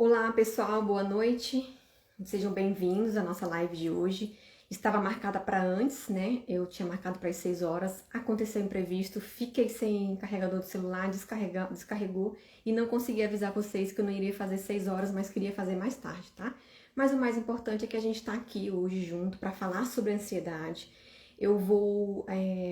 Olá pessoal, boa noite, sejam bem-vindos à nossa live de hoje. Estava marcada para antes, né? Eu tinha marcado para as 6 horas, aconteceu imprevisto, fiquei sem carregador do celular, descarregou e não consegui avisar vocês que eu não iria fazer 6 horas, mas queria fazer mais tarde, tá? Mas o mais importante é que a gente está aqui hoje junto para falar sobre ansiedade. Eu vou,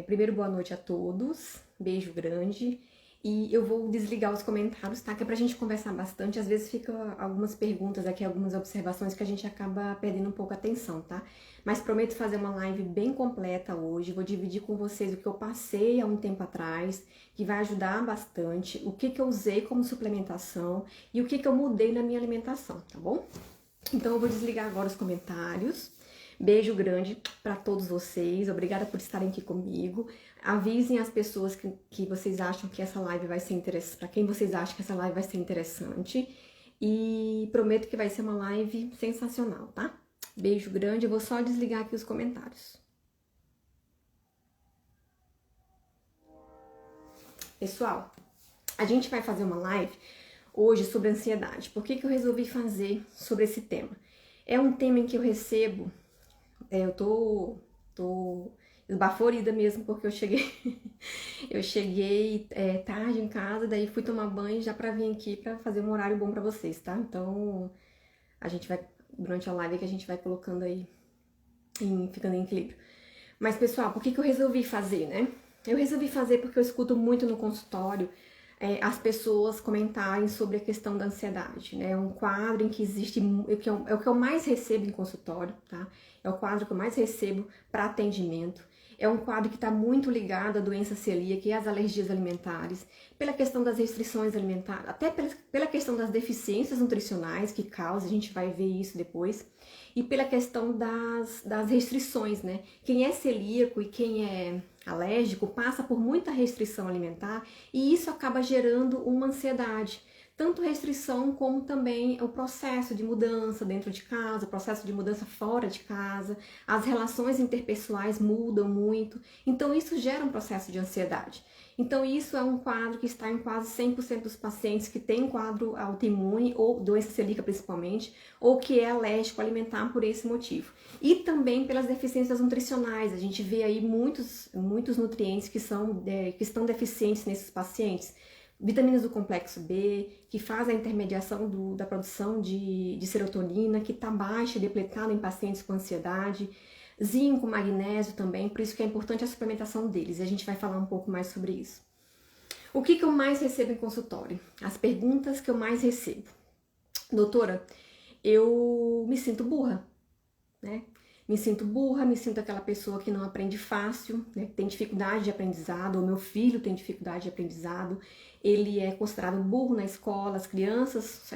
primeiro boa noite a todos, beijo grande. E eu vou desligar os comentários, tá? Que é pra gente conversar bastante. Às vezes fica algumas perguntas aqui, algumas observações que a gente acaba perdendo um pouco a atenção, tá? Mas prometo fazer uma live bem completa hoje. Vou dividir com vocês o que eu passei há um tempo atrás, que vai ajudar bastante, o que eu usei como suplementação e o que eu mudei na minha alimentação, tá bom? Então eu vou desligar agora os comentários. Beijo grande para todos vocês, obrigada por estarem aqui comigo. Avisem as pessoas que vocês acham que essa live vai ser interessante, para quem vocês acham que essa live vai ser interessante. E prometo que vai ser uma live sensacional, tá? Beijo grande, eu vou só desligar aqui os comentários. Pessoal, a gente vai fazer uma live hoje sobre ansiedade. Por que eu resolvi fazer sobre esse tema? É um tema em que eu recebo... eu tô esbaforida mesmo, porque eu cheguei tarde em casa, daí fui tomar banho já pra vir aqui pra fazer um horário bom pra vocês, tá? Então, a gente vai, durante a live que a gente vai colocando aí, ficando em equilíbrio. Mas, pessoal, por que eu resolvi fazer, né? Eu resolvi fazer porque eu escuto muito no consultório as pessoas comentarem sobre a questão da ansiedade, né? É um quadro em que existe, é o que eu mais recebo em consultório, tá? É o quadro que eu mais recebo para atendimento. É um quadro que está muito ligado à doença celíaca e às alergias alimentares, pela questão das restrições alimentares, até pela questão das deficiências nutricionais que causa, a gente vai ver isso depois, e pela questão das restrições, né? Quem é celíaco e quem é alérgico passa por muita restrição alimentar e isso acaba gerando uma ansiedade. Tanto restrição como também o processo de mudança dentro de casa, o processo de mudança fora de casa, as relações interpessoais mudam muito, então isso gera um processo de ansiedade. Então isso é um quadro que está em quase 100% dos pacientes que tem um quadro autoimune, ou doença celíaca principalmente, ou que é alérgico alimentar por esse motivo. E também pelas deficiências nutricionais, a gente vê aí muitos nutrientes que estão deficientes nesses pacientes. Vitaminas do complexo B, que faz a intermediação da produção de serotonina, que está baixa e depletada em pacientes com ansiedade. Zinco, magnésio também, por isso que é importante a suplementação deles. E a gente vai falar um pouco mais sobre isso. O que eu mais recebo em consultório? As perguntas que eu mais recebo. Doutora, eu me sinto burra, né? Me sinto aquela pessoa que não aprende fácil, né? Tem dificuldade de aprendizado, ou meu filho tem dificuldade de aprendizado, ele é considerado burro na escola, as crianças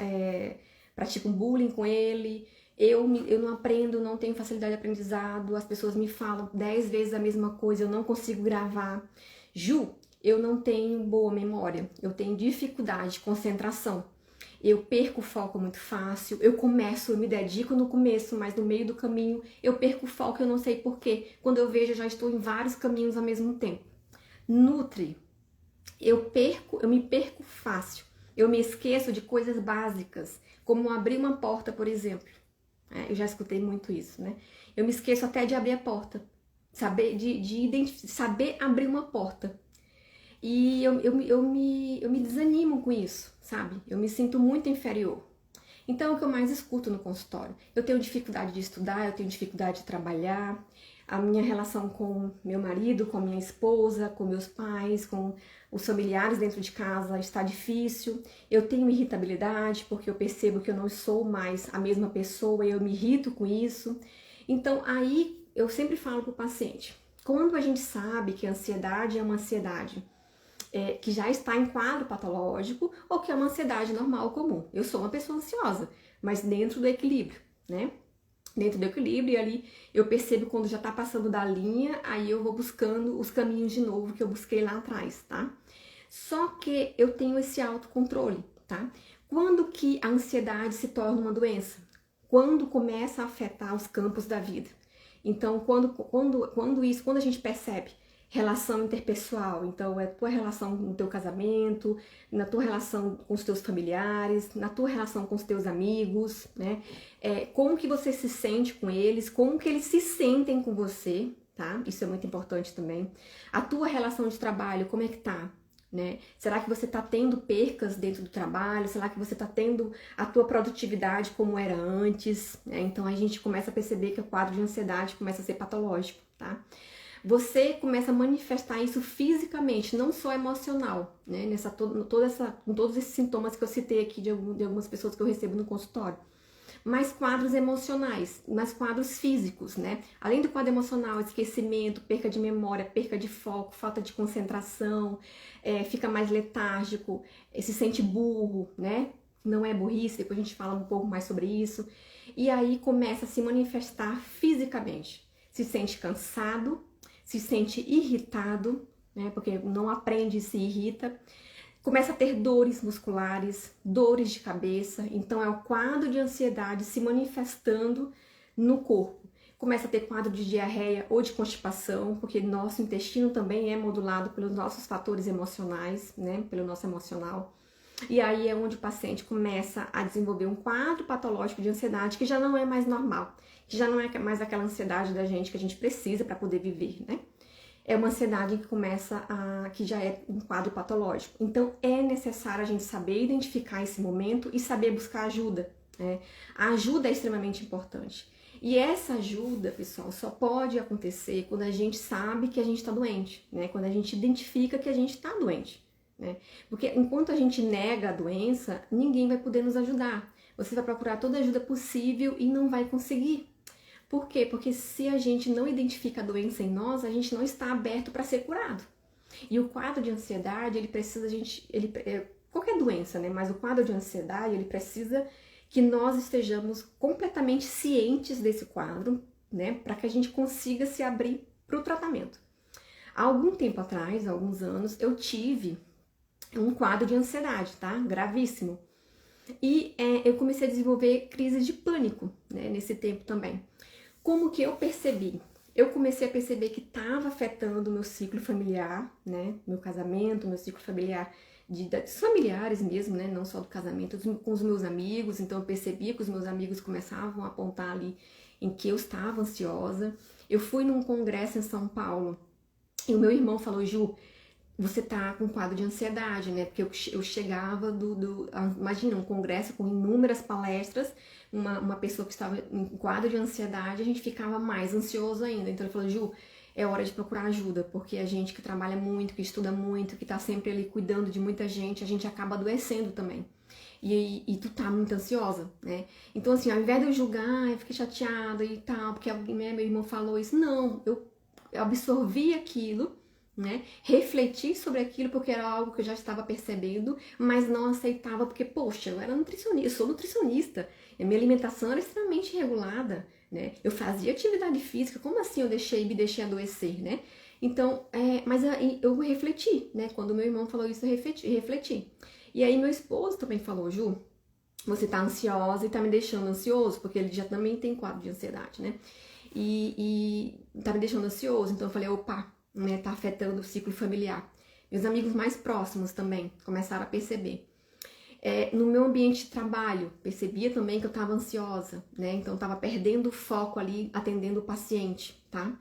praticam bullying com ele, eu não aprendo, não tenho facilidade de aprendizado, as pessoas me falam 10 vezes a mesma coisa, eu não consigo gravar. Ju, eu não tenho boa memória, eu tenho dificuldade de concentração. Eu perco o foco muito fácil, eu me dedico no começo, mas no meio do caminho eu perco o foco, eu não sei porquê. Quando eu vejo, eu já estou em vários caminhos ao mesmo tempo. Nutri, eu me perco fácil. Eu me esqueço de coisas básicas, como abrir uma porta, por exemplo. Eu já escutei muito isso, né? Eu me esqueço até de abrir a porta, saber abrir uma porta. E eu me desanimo com isso, sabe? Eu me sinto muito inferior. Então, é o que eu mais escuto no consultório. Eu tenho dificuldade de estudar, eu tenho dificuldade de trabalhar. A minha relação com meu marido, com minha esposa, com meus pais, com os familiares dentro de casa está difícil. Eu tenho irritabilidade porque eu percebo que eu não sou mais a mesma pessoa e eu me irrito com isso. Então, aí eu sempre falo para o paciente, quando a gente sabe que a ansiedade é uma ansiedade que já está em quadro patológico ou que é uma ansiedade normal, comum. Eu sou uma pessoa ansiosa, mas dentro do equilíbrio, né? Dentro do equilíbrio, e ali eu percebo quando já tá passando da linha, aí eu vou buscando os caminhos de novo que eu busquei lá atrás, tá? Só que eu tenho esse autocontrole, tá? Quando que a ansiedade se torna uma doença? Quando começa a afetar os campos da vida. Então, quando a gente percebe relação interpessoal, então é tua relação no teu casamento, na tua relação com os teus familiares, na tua relação com os teus amigos, né? Como que você se sente com eles, como que eles se sentem com você, tá? Isso é muito importante também. A tua relação de trabalho, como é que tá? Né? Será que você está tendo percas dentro do trabalho? Será que você está tendo a tua produtividade como era antes? Né? Então a gente começa a perceber que o quadro de ansiedade começa a ser patológico, tá? Você começa a manifestar isso fisicamente, não só emocional, né? Com todos esses sintomas que eu citei aqui de algumas pessoas que eu recebo no consultório. Mas quadros emocionais, mas quadros físicos, né? Além do quadro emocional, esquecimento, perca de memória, perca de foco, falta de concentração, fica mais letárgico, se sente burro, né? Não é burrice, depois a gente fala um pouco mais sobre isso. E aí começa a se manifestar fisicamente. Se sente cansado, se sente irritado, né? Porque não aprende e se irrita. Começa a ter dores musculares, dores de cabeça, então é o quadro de ansiedade se manifestando no corpo. Começa a ter quadro de diarreia ou de constipação, porque nosso intestino também é modulado pelos nossos fatores emocionais, né, pelo nosso emocional. E aí é onde o paciente começa a desenvolver um quadro patológico de ansiedade que já não é mais normal, que já não é mais aquela ansiedade da gente que a gente precisa para poder viver, né? É uma ansiedade que já é um quadro patológico. Então, é necessário a gente saber identificar esse momento e saber buscar ajuda, né? A ajuda é extremamente importante. E essa ajuda, pessoal, só pode acontecer quando a gente sabe que a gente está doente, né? Quando a gente identifica que a gente está doente, né? Porque enquanto a gente nega a doença, ninguém vai poder nos ajudar. Você vai procurar toda a ajuda possível e não vai conseguir. Por quê? Porque se a gente não identifica a doença em nós, a gente não está aberto para ser curado. E o quadro de ansiedade, ele precisa, qualquer doença, né? Mas o quadro de ansiedade, ele precisa que nós estejamos completamente cientes desse quadro, né? Para que a gente consiga se abrir para o tratamento. Há algum tempo atrás, há alguns anos, eu tive um quadro de ansiedade, tá? Gravíssimo. E eu comecei a desenvolver crises de pânico, né? Nesse tempo também. Como que eu percebi? Eu comecei a perceber que estava afetando o meu ciclo familiar, né? Meu casamento, meu ciclo familiar, dos familiares mesmo, né? Não só do casamento, com os meus amigos. Então eu percebia que os meus amigos começavam a apontar ali em que eu estava ansiosa. Eu fui num congresso em São Paulo e o meu irmão falou: Ju, você tá com quadro de ansiedade, né? Porque eu chegava imagina, um congresso com inúmeras palestras, uma pessoa que estava em quadro de ansiedade, a gente ficava mais ansioso ainda. Então ele falou: Ju, é hora de procurar ajuda, porque a gente que trabalha muito, que estuda muito, que tá sempre ali cuidando de muita gente, a gente acaba adoecendo também. E tu tá muito ansiosa, né? Então assim, ao invés de eu julgar, eu fiquei chateada e tal, porque alguém, meu irmão falou isso, não, eu absorvi aquilo, né? Refleti sobre aquilo porque era algo que eu já estava percebendo, mas não aceitava porque, poxa, eu era nutricionista, eu sou nutricionista, a minha alimentação era extremamente regulada, né? Eu fazia atividade física, como assim eu me deixei adoecer, né? Então, mas aí eu refleti, né? Quando meu irmão falou isso, eu refleti. E aí meu esposo também falou: Ju, você tá ansiosa e tá me deixando ansioso, porque ele já também tem quadro de ansiedade, né? E tá me deixando ansioso, então eu falei: opa, né, tá afetando o ciclo familiar. Meus amigos mais próximos também começaram a perceber. No meu ambiente de trabalho, percebia também que eu estava ansiosa, né? Então eu estava perdendo o foco ali, atendendo o paciente, tá?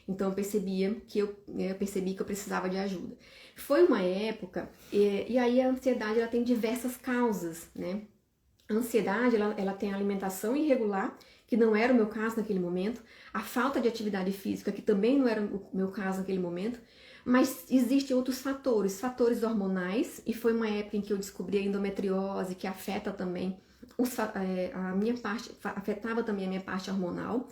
Então eu percebi que eu precisava de ajuda. Foi uma época, e aí a ansiedade ela tem diversas causas, né? A ansiedade ela tem a alimentação irregular, que não era o meu caso naquele momento, a falta de atividade física, que também não era o meu caso naquele momento, mas existem outros fatores hormonais, e foi uma época em que eu descobri a endometriose, que afeta também a minha parte, afetava também a minha parte hormonal,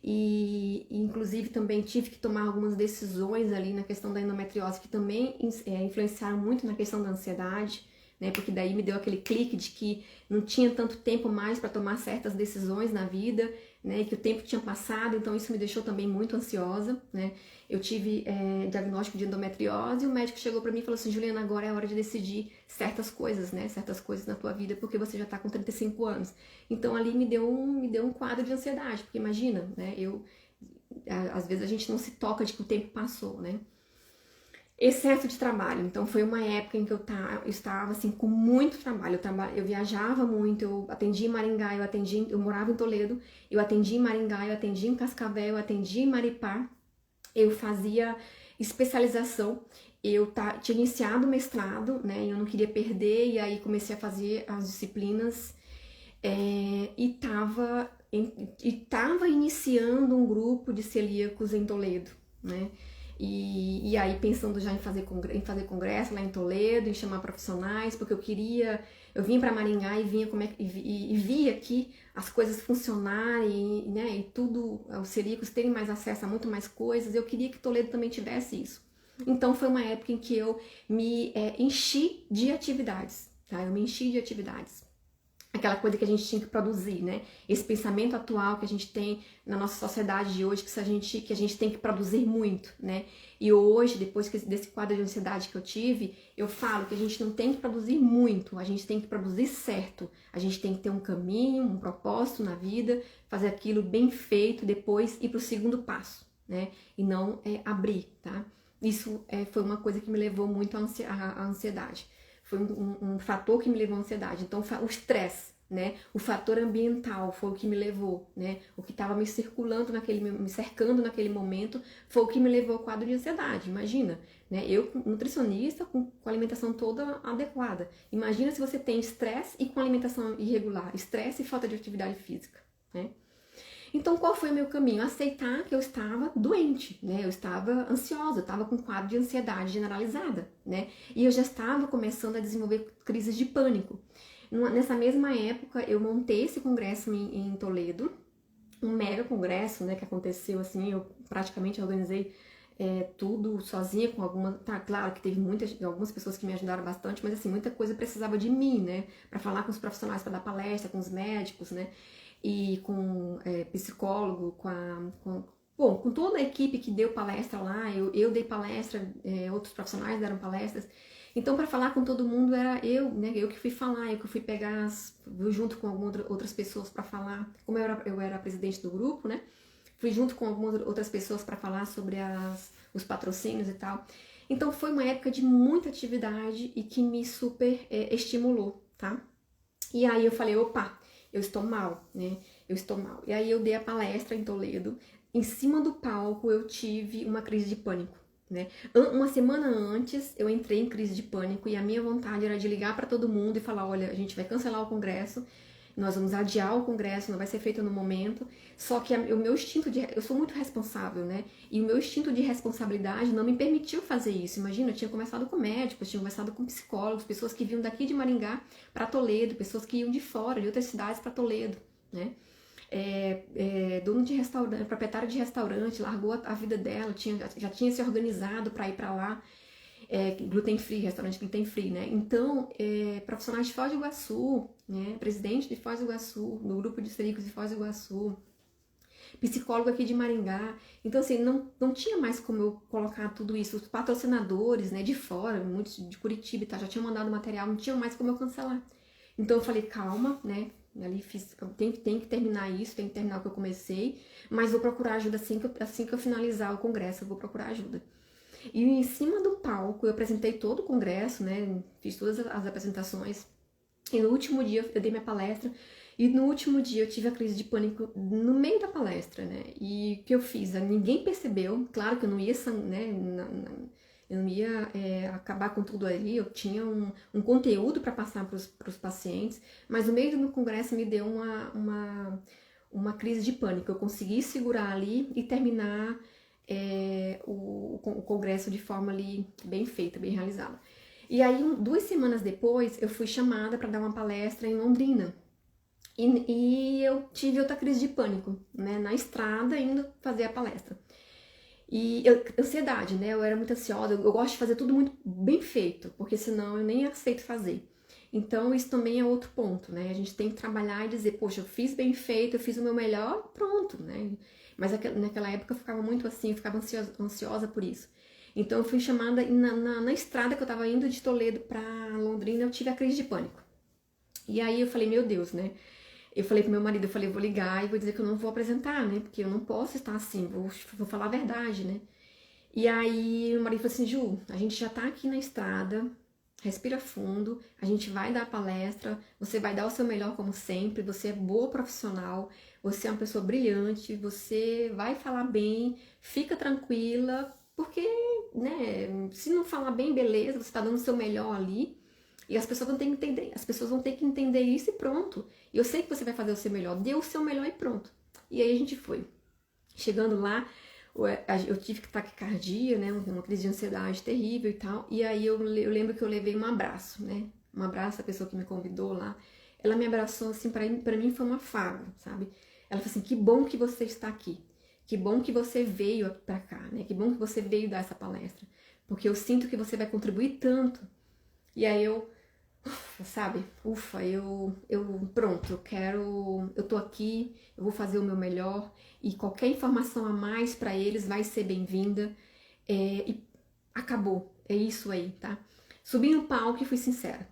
e inclusive também tive que tomar algumas decisões ali na questão da endometriose, que também influenciaram muito na questão da ansiedade, né? Porque daí me deu aquele clique de que não tinha tanto tempo mais para tomar certas decisões na vida, né? Que o tempo tinha passado, então isso me deixou também muito ansiosa, né? Eu tive diagnóstico de endometriose e o médico chegou para mim e falou assim: Juliana, agora é a hora de decidir certas coisas, né? Certas coisas na tua vida, porque você já tá com 35 anos. Então ali me deu um quadro de ansiedade, porque imagina, né? Às vezes a gente não se toca de que o tempo passou, né? excesso de trabalho. Então foi uma época em que eu estava assim com muito trabalho. Eu viajava muito, eu atendia em Maringá, eu morava em Toledo, eu atendia em Maringá, eu atendia em Cascavel, eu atendia em Maripá, eu fazia especialização. Tinha iniciado o mestrado, né? Eu não queria perder, e aí comecei a fazer as disciplinas e tava iniciando um grupo de celíacos em Toledo, né? E aí pensando já em fazer congresso lá em Toledo, em chamar profissionais, porque eu vim para Maringá e via aqui as coisas funcionarem, né? E tudo, os celíacos terem mais acesso a muito mais coisas. Eu queria que Toledo também tivesse isso. Então foi uma época em que eu me enchi de atividades, tá? Eu me enchi de atividades. Aquela coisa que a gente tinha que produzir, né? Esse pensamento atual que a gente tem na nossa sociedade de hoje, que a gente tem que produzir muito, né? E hoje, depois desse quadro de ansiedade que eu tive, eu falo que a gente não tem que produzir muito, a gente tem que produzir certo. A gente tem que ter um caminho, um propósito na vida, fazer aquilo bem feito, depois ir para o segundo passo, né? E não abrir, tá? Isso foi uma coisa que me levou muito à ansiedade. Foi um fator que me levou à ansiedade. Então, o estresse, né? O fator ambiental foi o que me levou, né? O que estava me cercando naquele momento foi o que me levou ao quadro de ansiedade. Imagina, né? Eu, nutricionista, com alimentação toda adequada. Imagina se você tem estresse e com alimentação irregular, estresse e falta de atividade física, né? Então, qual foi o meu caminho? Aceitar que eu estava doente, né? Eu estava ansiosa, eu estava com um quadro de ansiedade generalizada, né? E eu já estava começando a desenvolver crises de pânico. Nessa mesma época, eu montei esse congresso em Toledo, um mega congresso, né? Que aconteceu assim, eu praticamente organizei tudo sozinha com tá, claro que teve algumas pessoas que me ajudaram bastante, mas assim, muita coisa precisava de mim, né? Para falar com os profissionais, para dar palestra, com os médicos, né? E com psicólogo, com toda a equipe que deu palestra lá, eu dei palestra, outros profissionais deram palestras. Então, para falar com todo mundo, era eu, né? Eu que fui falar, eu que fui pegar, junto com algumas outras pessoas para falar. Como eu era a presidente do grupo, né? Fui junto com algumas outras pessoas para falar sobre os patrocínios e tal. Então, foi uma época de muita atividade e que me super estimulou, tá? E aí eu falei, opa, eu estou mal, né? Eu estou mal. E aí eu dei a palestra em Toledo. Em cima do palco eu tive uma crise de pânico, né? Uma semana antes eu entrei em crise de pânico e a minha vontade era de ligar para todo mundo e falar, olha, a gente vai cancelar o congresso, nós vamos adiar o congresso, não vai ser feito no momento. Só que o meu eu sou muito responsável, né? E o meu instinto de responsabilidade não me permitiu fazer isso. Imagina, eu tinha começado com médicos, tinha começado com psicólogos, pessoas que vinham daqui de Maringá para Toledo, pessoas que iam de fora, de outras cidades para Toledo, né? Dono de restaurante, proprietário de restaurante, largou a vida dela, já tinha se organizado para ir para lá. Gluten free, restaurante gluten free, né? Então, profissionais de Foz do Iguaçu, né? Presidente de Foz do Iguaçu, do grupo de celíacos de Foz do Iguaçu, psicólogo aqui de Maringá. Então, assim, não tinha mais como eu colocar tudo isso. Os patrocinadores, né, de fora, muitos de Curitiba e tal, já tinham mandado material, não tinha mais como eu cancelar. Então, eu falei, calma, né? Ali tem que terminar isso, tem que terminar o que eu comecei, mas vou procurar ajuda assim que eu finalizar o congresso, eu vou procurar ajuda. E em cima do palco, eu apresentei todo o congresso, né? Fiz todas as apresentações. E no último dia eu dei minha palestra. E no último dia eu tive a crise de pânico no meio da palestra, né? E o que eu fiz? Ninguém percebeu. Claro que eu não ia, né? Eu não ia acabar com tudo ali. Eu tinha um conteúdo para passar para os pacientes. Mas no meio do congresso me deu uma crise de pânico. Eu consegui segurar ali e terminar o congresso de forma ali bem feita, bem realizada. E aí, 2 semanas depois, eu fui chamada para dar uma palestra em Londrina. E eu tive outra crise de pânico, né? Na estrada, indo fazer a palestra. E ansiedade, né? Eu era muito ansiosa, eu gosto de fazer tudo muito bem feito, porque senão eu nem aceito fazer. Então, isso também é outro ponto, né? A gente tem que trabalhar e dizer, poxa, eu fiz bem feito, eu fiz o meu melhor, pronto, né? Mas naquela época eu ficava muito assim, eu ficava ansiosa por isso. Então eu fui chamada, na estrada que eu tava indo de Toledo pra Londrina, eu tive a crise de pânico. E aí eu falei, meu Deus, né? Eu falei pro meu marido, eu falei, vou ligar e vou dizer que eu não vou apresentar, né? Porque eu não posso estar assim, vou falar a verdade, né? E aí o marido falou assim, Ju, a gente já tá aqui na estrada, respira fundo, a gente vai dar a palestra, você vai dar o seu melhor como sempre, você é boa profissional, você é uma pessoa brilhante, você vai falar bem, fica tranquila, porque, né, se não falar bem, beleza, você tá dando o seu melhor ali, e as pessoas vão ter que entender, as pessoas vão ter que entender isso e pronto. E eu sei que você vai fazer o seu melhor, dê o seu melhor e pronto. E aí a gente foi. Chegando lá, eu tive taquicardia, né, uma crise de ansiedade terrível e tal, e aí eu lembro que eu levei um abraço, né, um abraço, a pessoa que me convidou lá, ela me abraçou assim, pra mim foi um afago, sabe, ela falou assim, que bom que você está aqui, que bom que você veio pra cá, né, que bom que você veio dar essa palestra, porque eu sinto que você vai contribuir tanto, e aí eu, sabe, ufa, pronto, eu tô aqui, eu vou fazer o meu melhor, e qualquer informação a mais para eles vai ser bem-vinda, e acabou, é isso aí, tá? Subi no palco e fui sincera,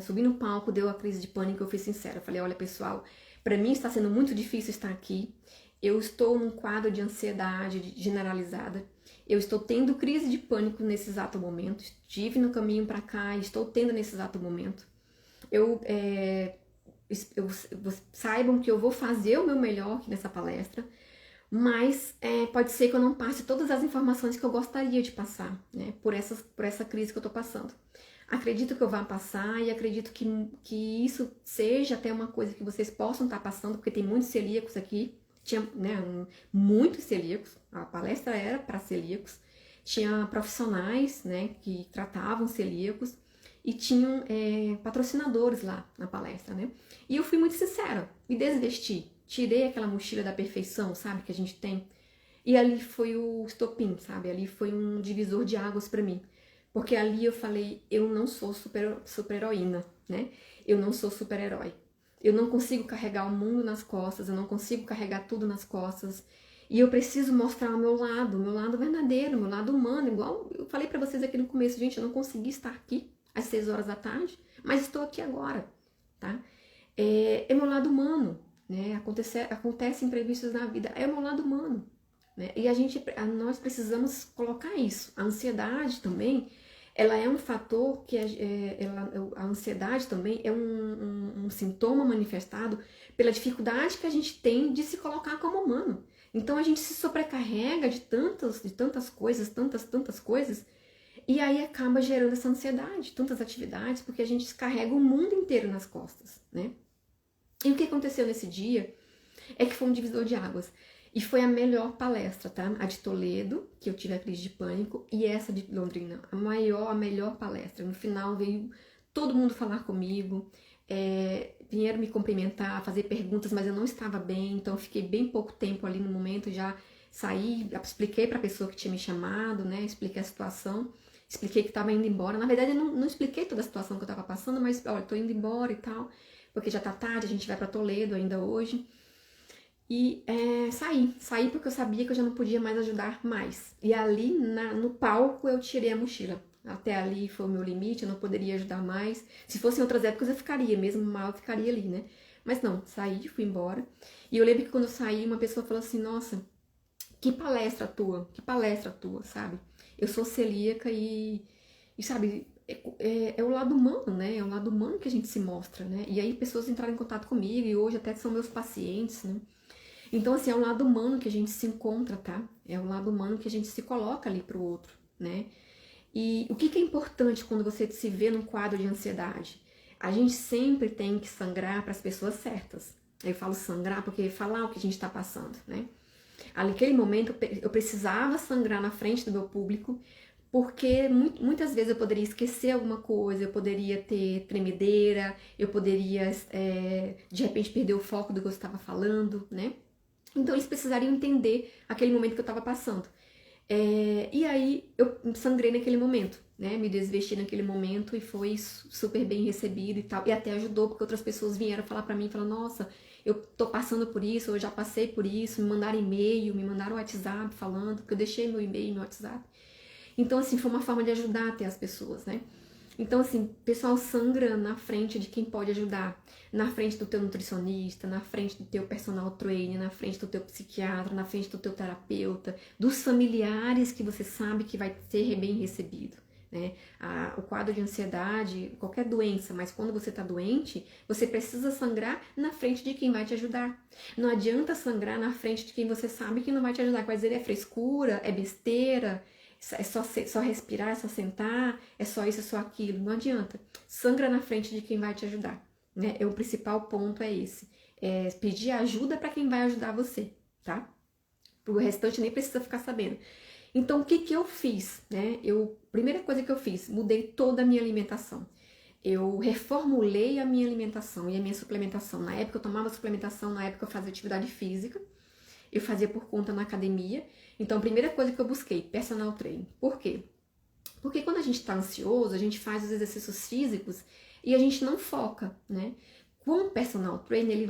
subi no palco, deu a crise de pânico, eu fui sincera, eu falei, olha pessoal, para mim está sendo muito difícil estar aqui, eu estou num quadro de ansiedade generalizada, eu estou tendo crise de pânico nesse exato momento, estive no caminho para cá, estou tendo nesse exato momento. Saibam que eu vou fazer o meu melhor aqui nessa palestra, mas pode ser que eu não passe todas as informações que eu gostaria de passar, né, por essa crise que eu estou passando. Acredito que eu vá passar e acredito que isso seja até uma coisa que vocês possam estar passando, porque tem muitos celíacos aqui, tinha, né, muitos celíacos, a palestra era para celíacos, tinha profissionais, né, que tratavam celíacos e tinham patrocinadores lá na palestra, né? E eu fui muito sincera, me desvesti, tirei aquela mochila da perfeição, sabe, que a gente tem, e ali foi o estopim, sabe, ali foi um divisor de águas para mim, porque ali eu falei, eu não sou super-heroína, né? Eu não sou super-herói. Eu não consigo carregar o mundo nas costas, eu não consigo carregar tudo nas costas. E eu preciso mostrar o meu lado verdadeiro, o meu lado humano. Igual eu falei pra vocês aqui no começo, gente, eu não consegui estar aqui às 6 horas da tarde, mas estou aqui agora, tá? É meu lado humano, né? Acontece imprevistos na vida, é o meu lado humano, né? E nós precisamos colocar isso. A ansiedade também, ela é um fator que a ansiedade também é um sintoma manifestado pela dificuldade que a gente tem de se colocar como humano. Então a gente se sobrecarrega de tantas coisas, tantas coisas, e aí acaba gerando essa ansiedade, tantas atividades, porque a gente descarrega o mundo inteiro nas costas, né? E o que aconteceu nesse dia é que foi um divisor de águas. E foi a melhor palestra, tá? A de Toledo, que eu tive a crise de pânico, e essa de Londrina, a melhor palestra. No final veio todo mundo falar comigo, vieram me cumprimentar, fazer perguntas, mas eu não estava bem, então eu fiquei bem pouco tempo ali no momento, já saí, expliquei para a pessoa que tinha me chamado, né? Expliquei a situação, expliquei que estava indo embora. Na verdade, eu não expliquei toda a situação que eu estava passando, mas, olha, tô indo embora e tal, porque já tá tarde, a gente vai para Toledo ainda hoje. E saí porque eu sabia que eu já não podia mais ajudar mais. E ali no palco eu tirei a mochila. Até ali foi o meu limite, eu não poderia ajudar mais. Se fossem outras épocas eu ficaria, mesmo mal eu ficaria ali, né? Mas não, saí, fui embora. E eu lembro que quando eu saí, uma pessoa falou assim, nossa, que palestra tua, sabe? Eu sou celíaca e sabe, é o lado humano, né? É o lado humano que a gente se mostra, né? E aí pessoas entraram em contato comigo e hoje até são meus pacientes, né? Então, assim, é o lado humano que a gente se encontra, tá? É o lado humano que a gente se coloca ali pro outro, né? E o que é importante quando você se vê num quadro de ansiedade? A gente sempre tem que sangrar para as pessoas certas. Eu falo sangrar porque falar o que a gente está passando, né? Naquele momento eu precisava sangrar na frente do meu público, porque muitas vezes eu poderia esquecer alguma coisa, eu poderia ter tremedeira, eu poderia de repente perder o foco do que eu estava falando, né? Então eles precisariam entender aquele momento que eu estava passando. E aí eu sangrei naquele momento, né? Me desvesti naquele momento e foi super bem recebido e tal. E até ajudou, porque outras pessoas vieram falar pra mim, falaram, nossa, eu tô passando por isso, eu já passei por isso, me mandaram e-mail, me mandaram WhatsApp falando, que eu deixei meu e-mail e meu WhatsApp. Então, assim, foi uma forma de ajudar até as pessoas, né? Então, assim, pessoal, sangra na frente de quem pode ajudar, na frente do teu nutricionista, na frente do teu personal trainer, na frente do teu psiquiatra, na frente do teu terapeuta, dos familiares que você sabe que vai ser bem recebido. Né? O quadro de ansiedade, qualquer doença, mas quando você está doente, você precisa sangrar na frente de quem vai te ajudar. Não adianta sangrar na frente de quem você sabe que não vai te ajudar, que vai dizer é frescura, é besteira, é só respirar, é só sentar, é só isso, é só aquilo. Não adianta. Sangra na frente de quem vai te ajudar. Né? O principal ponto é esse. É pedir ajuda para quem vai ajudar você, tá? O restante nem precisa ficar sabendo. Então, o que que eu fiz, né? Primeira coisa que eu fiz, mudei toda a minha alimentação. Eu reformulei a minha alimentação e a minha suplementação. Na época eu tomava suplementação, na época eu fazia atividade física. Eu fazia por conta na academia. Então, a primeira coisa que eu busquei, personal training. Por quê? Porque quando a gente tá ansioso, a gente faz os exercícios físicos e a gente não foca, né? Com o personal trainer, ele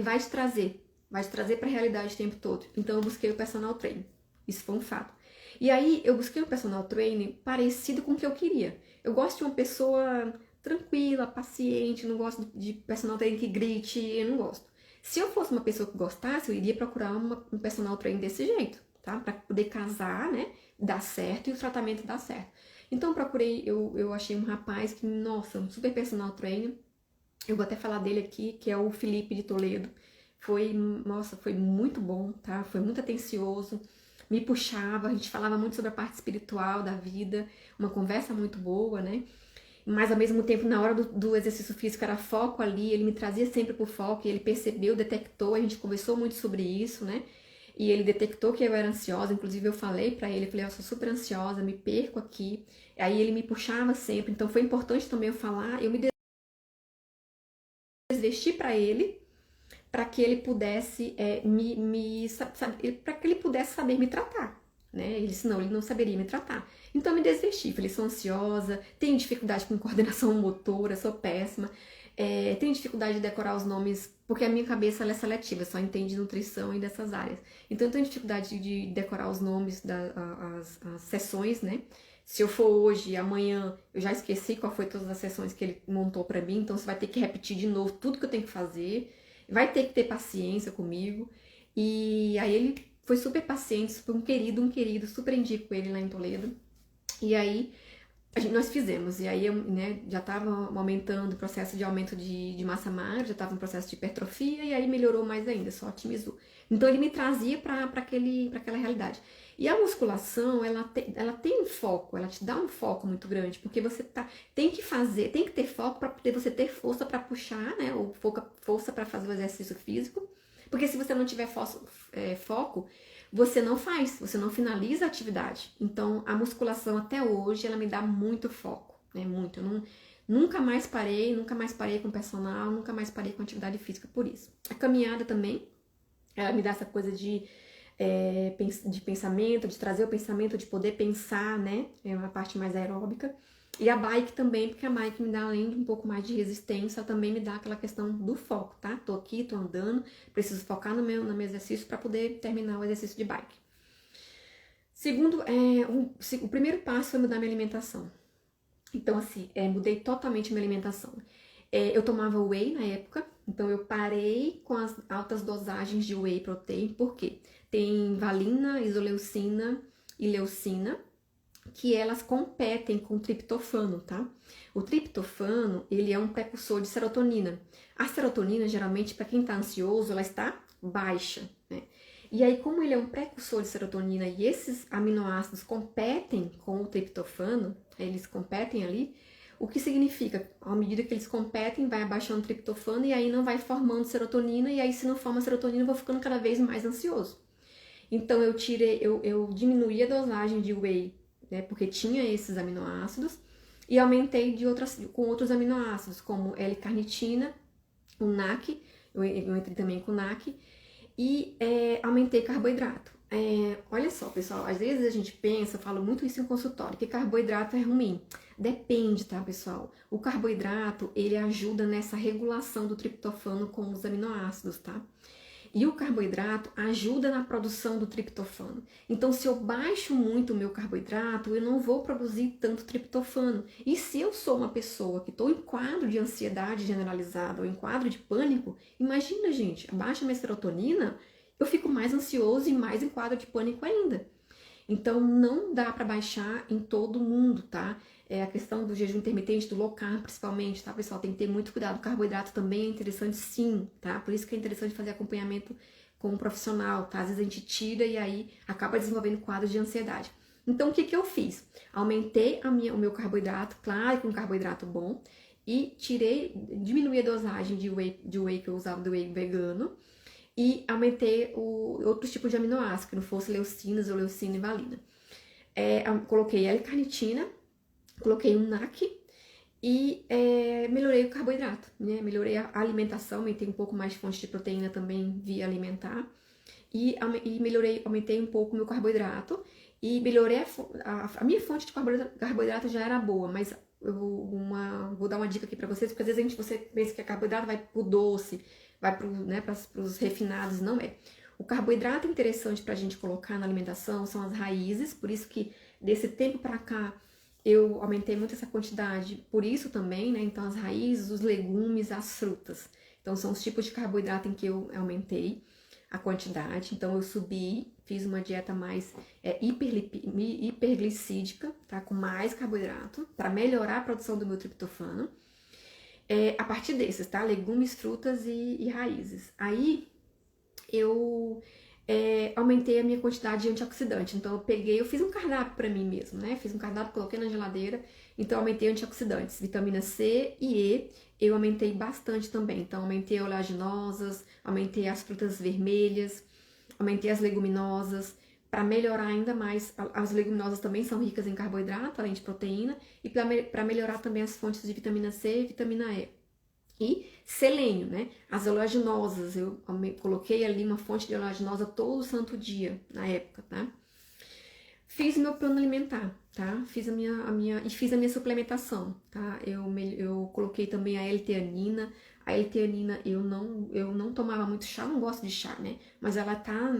vai te trazer para a realidade o tempo todo. Então, eu busquei o personal trainer. Isso foi um fato. E aí, eu busquei um personal trainer parecido com o que eu queria. Eu gosto de uma pessoa tranquila, paciente, não gosto de personal trainer que grite, eu não gosto. Se eu fosse uma pessoa que gostasse, eu iria procurar um personal trainer desse jeito, tá? Pra poder casar, né? Dar certo e o tratamento dar certo. Então, eu achei um rapaz que, nossa, um super personal trainer. Eu vou até falar dele aqui, que é o Felipe de Toledo. Nossa, foi muito bom, tá? Foi muito atencioso, me puxava, a gente falava muito sobre a parte espiritual da vida, uma conversa muito boa, né? Mas ao mesmo tempo, na hora do exercício físico, era foco ali, ele me trazia sempre pro foco, e ele percebeu, detectou, a gente conversou muito sobre isso, né? E ele detectou que eu era ansiosa, inclusive eu falei pra ele, eu sou super ansiosa, me perco aqui. Aí ele me puxava sempre, então foi importante também eu falar, eu me desvesti pra ele, para que ele pudesse para que ele pudesse saber me tratar, né? Ele disse, não, ele não saberia me tratar. Então eu me desvesti, falei, sou ansiosa, tenho dificuldade com coordenação motora, sou péssima, tenho dificuldade de decorar os nomes, porque a minha cabeça ela é seletiva, só entende nutrição e dessas áreas. Então eu tenho dificuldade de decorar os nomes as sessões, né? Se eu for hoje, amanhã, eu já esqueci qual foi todas as sessões que ele montou para mim, então você vai ter que repetir de novo tudo que eu tenho que fazer. Vai ter que ter paciência comigo. E aí ele foi super paciente, super um querido, super indico ele lá em Toledo. E aí nós fizemos. E aí né, já estava aumentando o processo de aumento de massa magra, já estava um processo de hipertrofia, e aí melhorou mais ainda, só otimizou. Então ele me trazia para aquela realidade. E a musculação, ela tem um foco, ela te dá um foco muito grande, porque você tem que ter foco para poder você ter força para puxar, né? Ou força para fazer o exercício físico. Porque se você não tiver foco, você não finaliza a atividade. Então, a musculação até hoje, ela me dá muito foco, né? Muito. Eu nunca mais parei com personal, nunca mais parei com atividade física por isso. A caminhada também, ela me dá essa coisa de pensamento, de trazer o pensamento, de poder pensar, né? É uma parte mais aeróbica. E a bike também, porque a bike me dá, além de um pouco mais de resistência, ela também me dá aquela questão do foco, tá? Tô aqui, tô andando, preciso focar no meu exercício para poder terminar o exercício de bike. Segundo, o primeiro passo foi mudar minha alimentação. Então, assim, mudei totalmente minha alimentação. Eu tomava whey na época, então eu parei com as altas dosagens de whey protein, por quê? Tem valina, isoleucina e leucina, que elas competem com o triptofano, tá? O triptofano, ele é um precursor de serotonina. A serotonina, geralmente, para quem tá ansioso, ela está baixa, né? E aí, como ele é um precursor de serotonina e esses aminoácidos competem com o triptofano, eles competem ali, o que significa, à medida que eles competem, vai abaixando o triptofano e aí não vai formando serotonina, e aí se não forma serotonina, eu vou ficando cada vez mais ansioso. Então eu diminuí a dosagem de whey, né, porque tinha esses aminoácidos, e aumentei com outros aminoácidos, como L-carnitina, o NAC, eu entrei também com o NAC, e aumentei carboidrato. Olha só, pessoal, às vezes a gente pensa, eu falo muito isso em consultório, que carboidrato é ruim. Depende, tá, pessoal? O carboidrato, ele ajuda nessa regulação do triptofano com os aminoácidos, tá? E o carboidrato ajuda na produção do triptofano. Então, se eu baixo muito o meu carboidrato, eu não vou produzir tanto triptofano. E se eu sou uma pessoa que estou em quadro de ansiedade generalizada ou em quadro de pânico, imagina, gente, abaixa minha serotonina, eu fico mais ansioso e mais em quadro de pânico ainda. Então, não dá para baixar em todo mundo, tá? É a questão do jejum intermitente, do low carb, principalmente, tá, pessoal? Tem que ter muito cuidado. O carboidrato também é interessante, sim, tá? Por isso que é interessante fazer acompanhamento com um profissional, tá? Às vezes a gente tira e aí acaba desenvolvendo quadros de ansiedade. Então, o que que eu fiz? Aumentei o meu carboidrato, claro, com carboidrato bom, e diminuí a dosagem de whey que eu usava, do whey vegano, e aumentei outros tipos de aminoácidos, que não fosse leucinas ou leucina e valina. Coloquei L-carnitina, coloquei um NAC e melhorei o carboidrato, né? Melhorei a alimentação, aumentei um pouco mais de fonte de proteína também via alimentar e aumentei um pouco o meu carboidrato e melhorei a minha fonte de carboidrato já era boa, mas vou dar uma dica aqui pra vocês, porque às vezes você pensa que carboidrato vai pro doce, vai pros refinados, não é. O carboidrato interessante pra gente colocar na alimentação são as raízes, por isso que desse tempo pra cá eu aumentei muito essa quantidade, por isso também, né? Então, as raízes, os legumes, as frutas. Então, são os tipos de carboidrato em que eu aumentei a quantidade. Então, eu subi, fiz uma dieta mais hiperglicídica, tá? Com mais carboidrato, para melhorar a produção do meu triptofano. A partir desses, tá? Legumes, frutas e raízes. Aí, eu aumentei a minha quantidade de antioxidante. Então eu fiz um cardápio para mim mesmo, né? Fiz um cardápio, coloquei na geladeira. Então aumentei antioxidantes, vitamina C e E. Eu aumentei bastante também. Então aumentei oleaginosas, aumentei as frutas vermelhas, aumentei as leguminosas para melhorar ainda mais. As leguminosas também são ricas em carboidrato, além de proteína, e para melhorar também as fontes de vitamina C e vitamina E. E selênio, né? As oleaginosas, eu coloquei ali uma fonte de oleaginosa todo santo dia, na época, tá? Fiz meu plano alimentar, tá? Fiz a minha suplementação, tá? Eu coloquei também a L-teanina. A L-teanina eu não tomava muito chá, não gosto de chá, né? Mas ela tá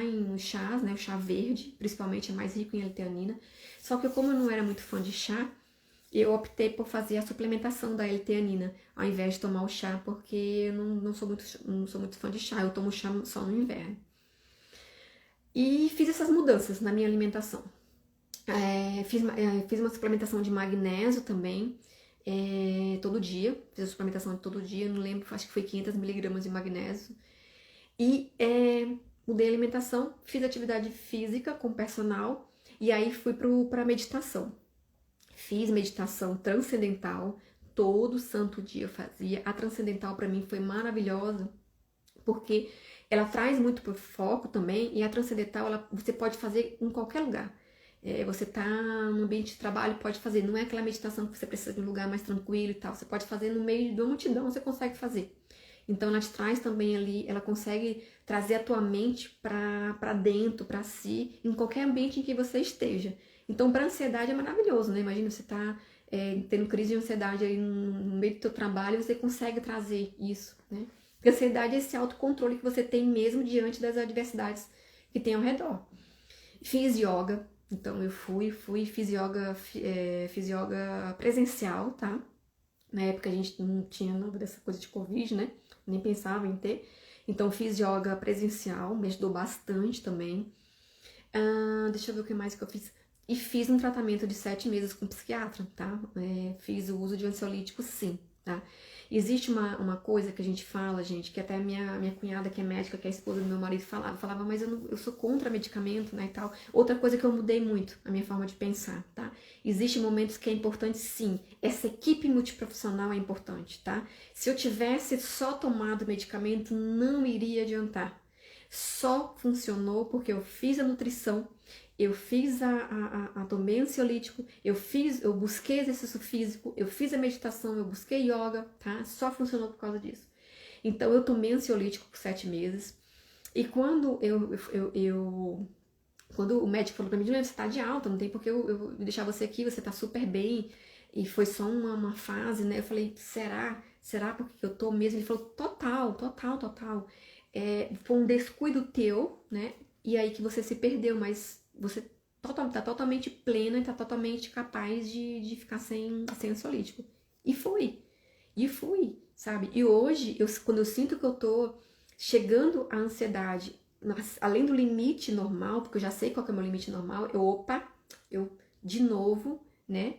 em chás, né? O chá verde, principalmente, é mais rico em L-teanina. Só que como eu não era muito fã de chá, eu optei por fazer a suplementação da L-teanina, ao invés de tomar o chá, porque eu não sou muito fã de chá, eu tomo chá só no inverno. E fiz essas mudanças na minha alimentação. Fiz uma suplementação de magnésio também, todo dia. Fiz a suplementação de todo dia, não lembro, acho que foi 500 miligramas de magnésio. E mudei a alimentação, fiz atividade física com personal, e aí fui para meditação. Fiz meditação transcendental, todo santo dia eu fazia. A transcendental para mim foi maravilhosa, porque ela traz muito pro foco também, e a transcendental você pode fazer em qualquer lugar. Você tá no ambiente de trabalho, pode fazer. Não é aquela meditação que você precisa de um lugar mais tranquilo e tal. Você pode fazer no meio de uma multidão, você consegue fazer. Então ela te traz também ali, ela consegue trazer a tua mente para dentro, para si, em qualquer ambiente em que você esteja. Então, para ansiedade é maravilhoso, né? Imagina você tá tendo crise de ansiedade aí no meio do teu trabalho e você consegue trazer isso, né? Porque a ansiedade é esse autocontrole que você tem mesmo diante das adversidades que tem ao redor. Fiz yoga, então eu fiz yoga presencial, tá? Na época a gente não tinha nada dessa coisa de Covid, né? Nem pensava em ter. Então fiz yoga presencial, me ajudou bastante também. Deixa eu ver o que mais que eu fiz. E fiz um tratamento de 7 meses com psiquiatra, tá? Fiz o uso de ansiolítico, sim, tá? Existe uma coisa que a gente fala, gente, que até minha cunhada, que é médica, que é a esposa do meu marido, falava, mas eu sou contra medicamento, né, e tal. Outra coisa que eu mudei muito, a minha forma de pensar, tá? Existem momentos que é importante, sim. Essa equipe multiprofissional é importante, tá? Se eu tivesse só tomado medicamento, não iria adiantar. Só funcionou porque eu fiz a nutrição, eu fiz tomei ansiolítico, eu busquei exercício físico, eu fiz a meditação, eu busquei yoga, tá? Só funcionou por causa disso. Então eu tomei ansiolítico por 7 meses. E quando quando o médico falou pra mim, Juliana, você tá de alta, não tem por que eu deixar você aqui, você tá super bem, e foi só uma fase, né? Eu falei, será? Será porque eu tô mesmo? Ele falou, total. foi um descuido teu, né? E aí que você se perdeu, mas você tá totalmente plena e tá totalmente capaz de ficar sem ansiolítico. E fui, sabe? E hoje, quando eu sinto que eu tô chegando à ansiedade, além do limite normal, porque eu já sei qual que é o meu limite normal, eu de novo, né?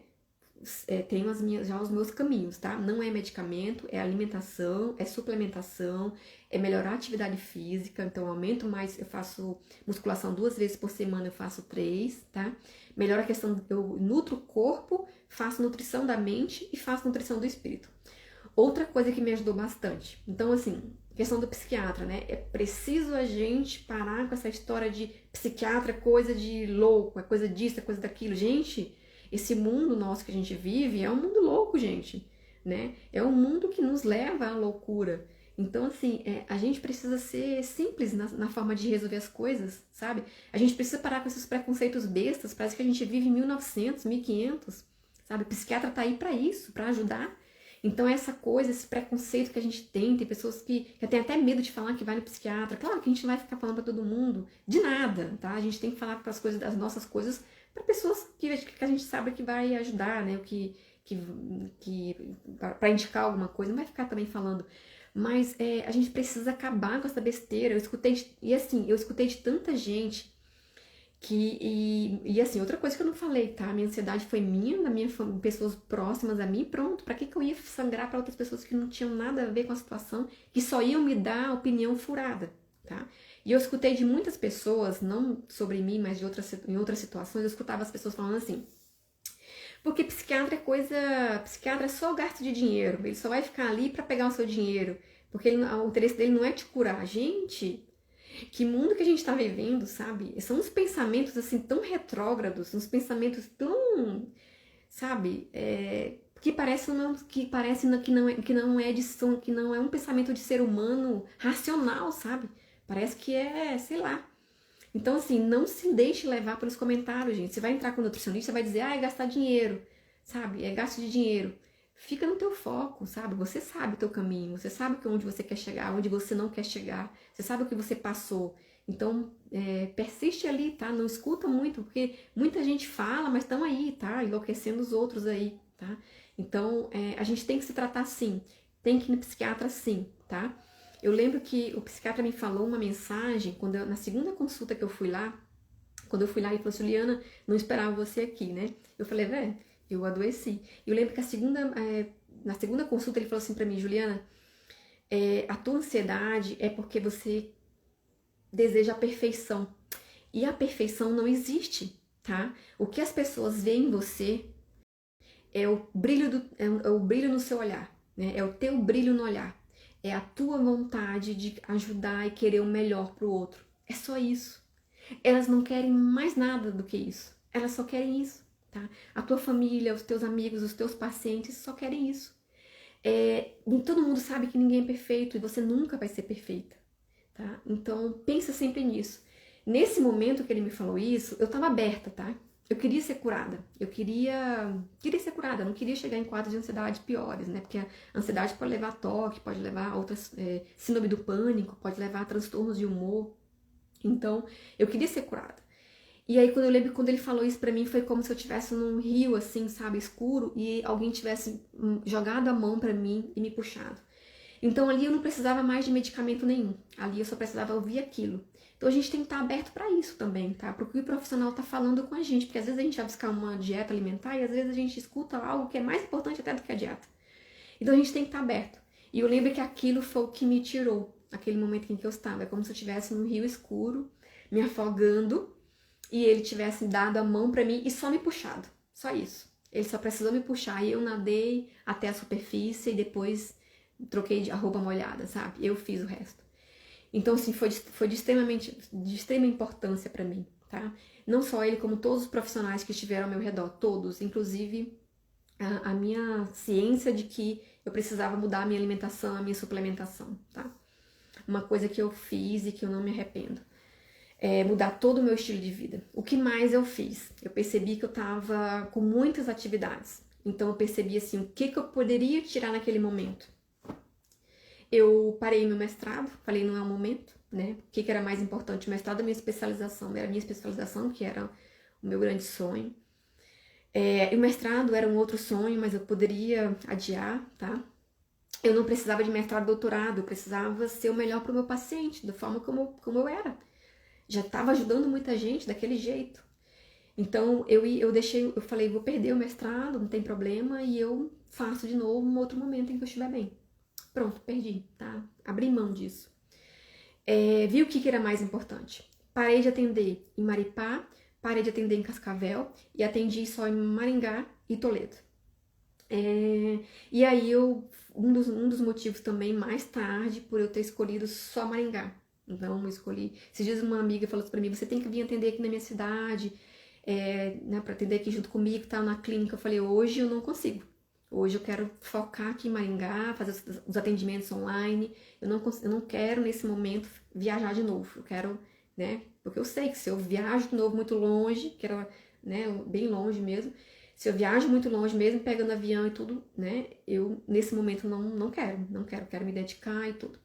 Tenho já os meus caminhos, tá? Não é medicamento, é alimentação, é suplementação, é melhorar a atividade física, então eu aumento mais, eu faço musculação 2 vezes por semana, eu faço 3, tá? Melhora a questão, eu nutro o corpo, faço nutrição da mente e faço nutrição do espírito. Outra coisa que me ajudou bastante, então assim, questão do psiquiatra, né? É preciso a gente parar com essa história de psiquiatra é coisa de louco, é coisa disso, é coisa daquilo. Gente, esse mundo nosso que a gente vive é um mundo louco, gente, né? É um mundo que nos leva à loucura. Então, assim, a gente precisa ser simples na forma de resolver as coisas, sabe? A gente precisa parar com esses preconceitos bestas, parece que a gente vive em 1900, 1500, sabe? O psiquiatra tá aí pra isso, pra ajudar. Então, essa coisa, esse preconceito que a gente tem pessoas que têm até medo de falar que vai no psiquiatra. Claro que a gente não vai ficar falando pra todo mundo de nada, tá? A gente tem que falar as coisas, das nossas coisas para pessoas que a gente sabe que vai ajudar, né? Para indicar alguma coisa, não vai ficar também falando. Mas a gente precisa acabar com essa besteira. Eu escutei de tanta gente e assim, outra coisa que eu não falei, tá? A minha ansiedade foi minha, da minha família, pessoas próximas a mim, pronto. Pra que eu ia sangrar para outras pessoas que não tinham nada a ver com a situação, que só iam me dar opinião furada, tá? E eu escutei de muitas pessoas, não sobre mim, mas em outras situações, eu escutava as pessoas falando assim: porque psiquiatra é só gasto de dinheiro, ele só vai ficar ali para pegar o seu dinheiro, porque o interesse dele não é te curar. Gente, que mundo que a gente tá vivendo, sabe? São uns pensamentos assim tão retrógrados, uns pensamentos tão, sabe? Que não é um pensamento de ser humano racional, sabe? Parece que sei lá. Então, assim, não se deixe levar pelos comentários, gente. Você vai entrar com o nutricionista, vai dizer, é gastar dinheiro, sabe? É gasto de dinheiro. Fica no teu foco, sabe? Você sabe o teu caminho, você sabe onde você quer chegar, onde você não quer chegar, você sabe o que você passou. Então, persiste ali, tá? Não escuta muito, porque muita gente fala, mas estão aí, tá? Enlouquecendo os outros aí, tá? Então, a gente tem que se tratar sim, tem que ir no psiquiatra sim, tá? Eu lembro que o psiquiatra me falou uma mensagem, na segunda consulta que eu fui lá, quando eu fui lá, ele falou assim: Juliana, não esperava você aqui, né? Eu falei, eu adoeci. Eu lembro que na segunda consulta ele falou assim pra mim: Juliana, a tua ansiedade é porque você deseja a perfeição. E a perfeição não existe, tá? O que as pessoas veem em você é o brilho no seu olhar, né? É o teu brilho no olhar. É a tua vontade de ajudar e querer o melhor pro outro. É só isso. Elas não querem mais nada do que isso. Elas só querem isso, tá? A tua família, os teus amigos, os teus pacientes só querem isso. Todo mundo sabe que ninguém é perfeito e você nunca vai ser perfeita, tá? Então, pensa sempre nisso. Nesse momento que ele me falou isso, eu tava aberta, tá? Eu queria ser curada. Eu queria ser curada. Eu não queria chegar em quadros de ansiedade piores, né? Porque a ansiedade pode levar a toque, pode levar a outras... síndrome do pânico, pode levar a transtornos de humor. Então, eu queria ser curada. E aí, eu lembro quando ele falou isso pra mim, foi como se eu estivesse num rio, assim, sabe, escuro, e alguém tivesse jogado a mão pra mim e me puxado. Então, ali eu não precisava mais de medicamento nenhum. Ali eu só precisava ouvir aquilo. Então, a gente tem que estar aberto pra isso também, tá? Pro que o profissional tá falando com a gente. Porque às vezes a gente vai buscar uma dieta alimentar e às vezes a gente escuta algo que é mais importante até do que a dieta. Então, a gente tem que estar aberto. E eu lembro que aquilo foi o que me tirou, aquele momento em que eu estava. É como se eu estivesse num rio escuro, me afogando, e ele tivesse dado a mão pra mim e só me puxado. Só isso. Ele só precisou me puxar e eu nadei até a superfície e depois troquei a roupa molhada, sabe? Eu fiz o resto. Então, assim, foi de extrema importância pra mim, tá? Não só ele, como todos os profissionais que estiveram ao meu redor, todos, inclusive a minha ciência de que eu precisava mudar a minha alimentação, a minha suplementação, tá? Uma coisa que eu fiz e que eu não me arrependo. Mudar todo o meu estilo de vida. O que mais eu fiz? Eu percebi que eu tava com muitas atividades. Então eu percebi assim, o que eu poderia tirar naquele momento. Eu parei meu mestrado, falei, não é o momento. né? O que era mais importante, o mestrado ou a minha especialização? Era a minha especialização, que era o meu grande sonho. E o mestrado era um outro sonho, mas eu poderia adiar, tá? Eu não precisava de mestrado e doutorado, eu precisava ser o melhor para o meu paciente, da forma como eu era. Já estava ajudando muita gente daquele jeito. Então eu falei, vou perder o mestrado, não tem problema, e eu faço de novo um outro momento em que eu estiver bem. Pronto, perdi, tá? Abri mão disso. Vi o que era mais importante. Parei de atender em Maripá, parei de atender em Cascavel e atendi só em Maringá e Toledo. E aí um dos motivos também, mais tarde, por eu ter escolhido só Maringá. Então eu escolhi. Esses dias uma amiga falou pra mim, você tem que vir atender aqui na minha cidade, né, pra atender aqui junto comigo, tá, na clínica. Eu falei, hoje eu não consigo. Hoje eu quero focar aqui em Maringá, fazer os atendimentos online. Eu não quero, nesse momento, viajar de novo. Eu quero, né, porque eu sei que se eu viajo de novo muito longe, que era, né, bem longe mesmo, se eu viajo muito longe, mesmo pegando avião e tudo, né, eu, nesse momento, não quero me dedicar e tudo.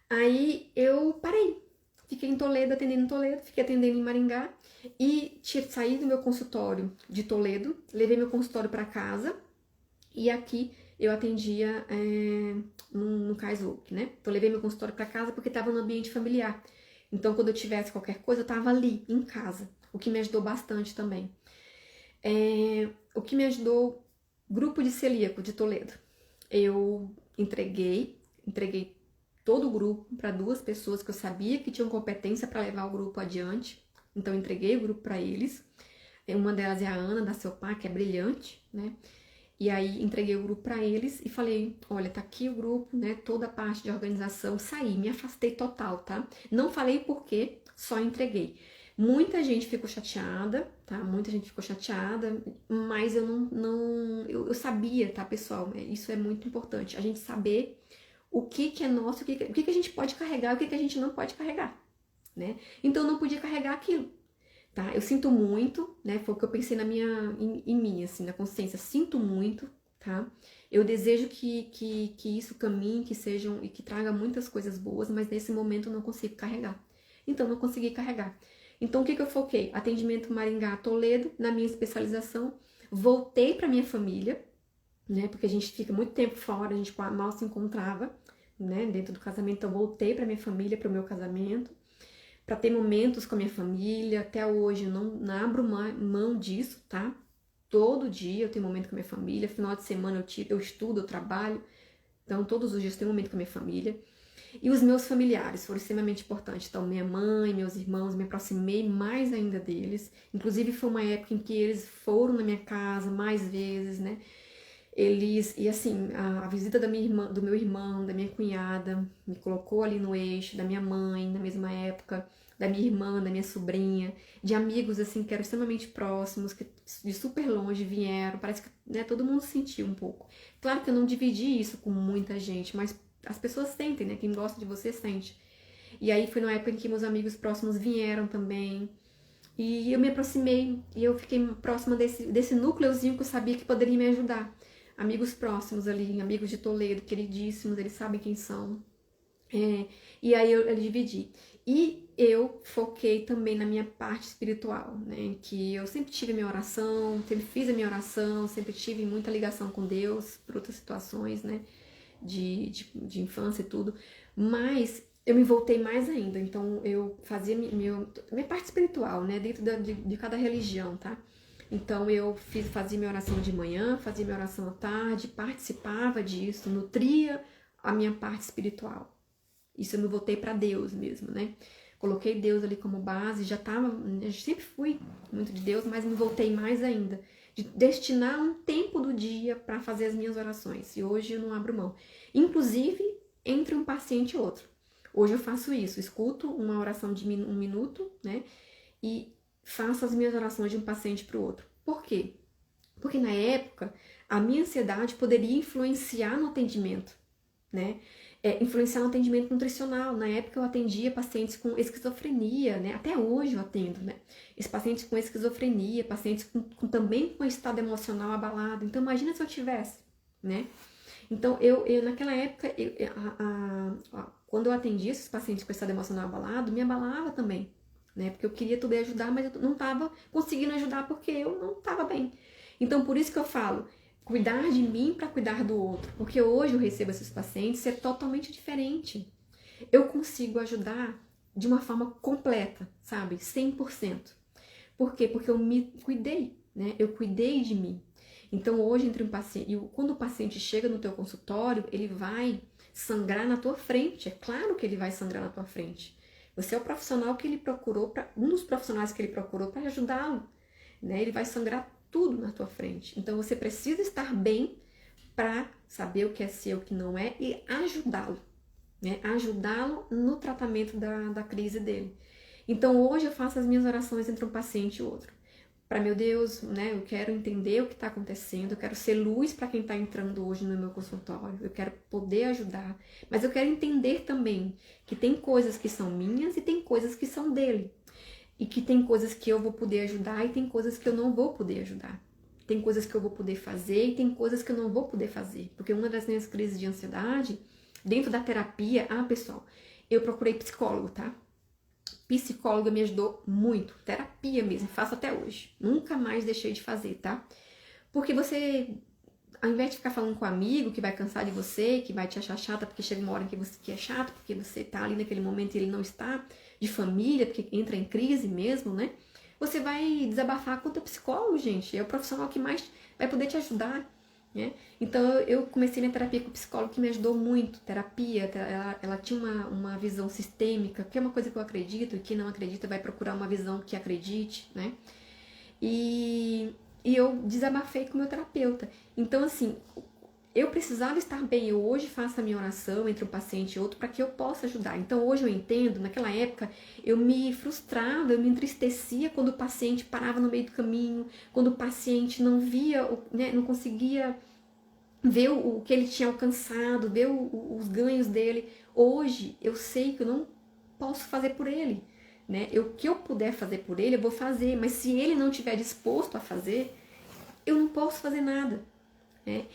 Aí eu parei. Fiquei em Toledo, atendendo em Toledo, fiquei atendendo em Maringá e saí do meu consultório de Toledo, levei meu consultório para casa e aqui eu atendia no Cais Oak, né? Então eu levei meu consultório para casa porque estava no ambiente familiar. Então quando eu tivesse qualquer coisa, eu estava ali, em casa, o que me ajudou bastante também. O que me ajudou, grupo de celíaco de Toledo. Eu entreguei todo o grupo para 2 pessoas que eu sabia que tinham competência para levar o grupo adiante. Então, eu entreguei o grupo para eles. Uma delas é a Ana, da Ceopar, que é brilhante, né? E aí, entreguei o grupo para eles e falei, olha, tá aqui o grupo, né? Toda a parte de organização. Saí, me afastei total, tá? Não falei por quê, só entreguei. Muita gente ficou chateada, tá? Muita gente ficou chateada, mas eu sabia, tá, pessoal? Isso é muito importante, a gente saber o que é nosso, o que a gente pode carregar, o que a gente não pode carregar, né? Então eu não podia carregar aquilo, tá? Eu sinto muito, né? Foi o que eu pensei em mim, assim, na consciência. Sinto muito, tá? Eu desejo que isso caminhe, e que traga muitas coisas boas, mas nesse momento eu não consigo carregar. Então não consegui carregar. Então o que eu foquei? Atendimento Maringá, Toledo, na minha especialização. Voltei para minha família, né? Porque a gente fica muito tempo fora, a gente mal se encontrava, né? Dentro do casamento, então eu voltei para minha família, para o meu casamento, para ter momentos com a minha família. Até hoje eu não abro mão disso, tá? Todo dia eu tenho momento com a minha família, final de semana eu estudo, eu trabalho, então todos os dias eu tenho momento com a minha família. E os meus familiares foram extremamente importantes. Então, minha mãe, meus irmãos, me aproximei mais ainda deles. Inclusive, foi uma época em que eles foram na minha casa mais vezes, né? E assim, a visita do meu irmão, da minha cunhada, me colocou ali no eixo, da minha mãe, na mesma época, da minha irmã, da minha sobrinha, de amigos, assim, que eram extremamente próximos, que de super longe vieram, parece que, né, todo mundo sentiu um pouco. Claro que eu não dividi isso com muita gente, mas as pessoas sentem, né, quem gosta de você sente. E aí foi na época em que meus amigos próximos vieram também, e eu me aproximei, e eu fiquei próxima desse núcleozinho que eu sabia que poderia me ajudar. Amigos próximos ali, amigos de Toledo, queridíssimos, eles sabem quem são. E aí eu dividi. E eu foquei também na minha parte espiritual, né? Que eu sempre tive a minha oração, sempre fiz a minha oração, sempre tive muita ligação com Deus por outras situações, né? De infância e tudo. Mas eu me voltei mais ainda. Então eu fazia minha parte espiritual, né? Dentro de cada religião, tá? Então eu fazia minha oração de manhã, fazia minha oração à tarde, participava disso, nutria a minha parte espiritual. Isso eu me voltei para Deus mesmo, né? Coloquei Deus ali como base, eu sempre fui muito de Deus, mas me voltei mais ainda, de destinar um tempo do dia para fazer as minhas orações. E hoje eu não abro mão. Inclusive, entre um paciente e outro. Hoje eu faço isso, escuto uma oração de 1 minuto, né? E faço as minhas orações de um paciente para o outro. Por quê? Porque na época, a minha ansiedade poderia influenciar no atendimento, né? Influenciar no atendimento nutricional. Na época eu atendia pacientes com esquizofrenia, né? Até hoje eu atendo, né? Esses pacientes com esquizofrenia, pacientes também com estado emocional abalado. Então imagina se eu tivesse, né? Então eu naquela época, quando eu atendi esses pacientes com estado emocional abalado, me abalava também, né? Porque eu queria tudo ajudar, mas eu não estava conseguindo ajudar porque eu não estava bem. Então, por isso que eu falo, cuidar de mim para cuidar do outro. Porque hoje eu recebo esses pacientes, é totalmente diferente. Eu consigo ajudar de uma forma completa, sabe? 100%. Por quê? Porque eu me cuidei, né? Eu cuidei de mim. Então, hoje, entre um paciente, quando o paciente chega no teu consultório, ele vai sangrar na tua frente. É claro que ele vai sangrar na tua frente. Você é o profissional que ele procurou, um dos profissionais que ele procurou para ajudá-lo, né? Ele vai sangrar tudo na tua frente. Então, você precisa estar bem para saber o que é seu, o que não é e ajudá-lo, né? Ajudá-lo no tratamento da crise dele. Então, hoje eu faço as minhas orações entre um paciente e outro. Para, meu Deus, né, eu quero entender o que está acontecendo, eu quero ser luz para quem está entrando hoje no meu consultório, eu quero poder ajudar, mas eu quero entender também que tem coisas que são minhas e tem coisas que são dele, e que tem coisas que eu vou poder ajudar e tem coisas que eu não vou poder ajudar. Tem coisas que eu vou poder fazer e tem coisas que eu não vou poder fazer, porque uma das minhas crises de ansiedade, dentro da terapia, pessoal, eu procurei psicólogo, tá? Psicóloga me ajudou muito, terapia mesmo, faço até hoje. Nunca mais deixei de fazer, tá? Porque você, ao invés de ficar falando com um amigo que vai cansar de você, que vai te achar chata porque chega uma hora que você que é chato, porque você tá ali naquele momento e ele não está, de família, porque entra em crise mesmo, né? Você vai desabafar com o teu psicólogo, gente. É o profissional que mais vai poder te ajudar, né? Então eu comecei minha terapia com o psicólogo que me ajudou muito. Terapia, ela tinha uma visão sistêmica, que é uma coisa que eu acredito, e quem não acredita vai procurar uma visão que acredite, né? E eu desabafei com o meu terapeuta. Então, assim, eu precisava estar bem. Eu hoje faço a minha oração entre um paciente e outro para que eu possa ajudar. Então, hoje eu entendo, naquela época, eu me frustrava, eu me entristecia quando o paciente parava no meio do caminho, quando o paciente não via, né, não conseguia ver o que ele tinha alcançado, ver os ganhos dele. Hoje, eu sei que eu não posso fazer por ele, né? O que eu puder fazer por ele, eu vou fazer. Mas se ele não estiver disposto a fazer, eu não posso fazer nada.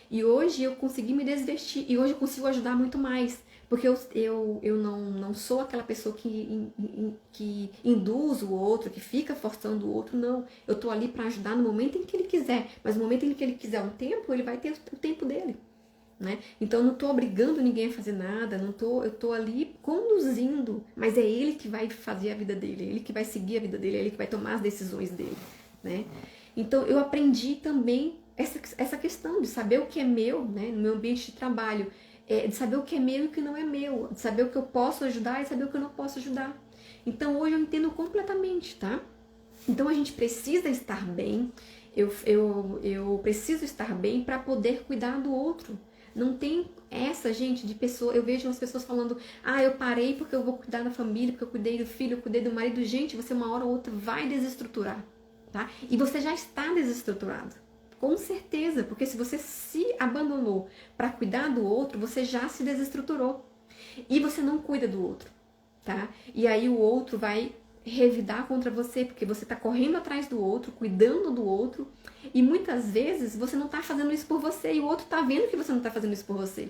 E hoje eu consegui me desvestir, e hoje eu consigo ajudar muito mais, porque eu não sou aquela pessoa que induz o outro, que fica forçando o outro, não. Eu tô ali para ajudar no momento em que ele quiser, mas no momento em que ele quiser um tempo, ele vai ter o tempo dele, né? Então eu não tô obrigando ninguém a fazer nada, eu tô ali conduzindo, mas é ele que vai fazer a vida dele, é ele que vai seguir a vida dele, é ele que vai tomar as decisões dele, né? Então eu aprendi também essa questão de saber o que é meu, né, no meu ambiente de trabalho, de saber o que é meu e o que não é meu, de saber o que eu posso ajudar e saber o que eu não posso ajudar. Então hoje eu entendo completamente, tá? Então a gente precisa estar bem, eu preciso estar bem para poder cuidar do outro. Não tem essa, gente, de pessoa. Eu vejo umas pessoas falando, eu parei porque eu vou cuidar da família, porque eu cuidei do filho, eu cuidei do marido. Gente, você uma hora ou outra vai desestruturar, tá? E você já está desestruturado. Com certeza, porque se você se abandonou para cuidar do outro, você já se desestruturou. E você não cuida do outro, tá? E aí o outro vai revidar contra você, porque você tá correndo atrás do outro, cuidando do outro, e muitas vezes você não tá fazendo isso por você, e o outro tá vendo que você não tá fazendo isso por você,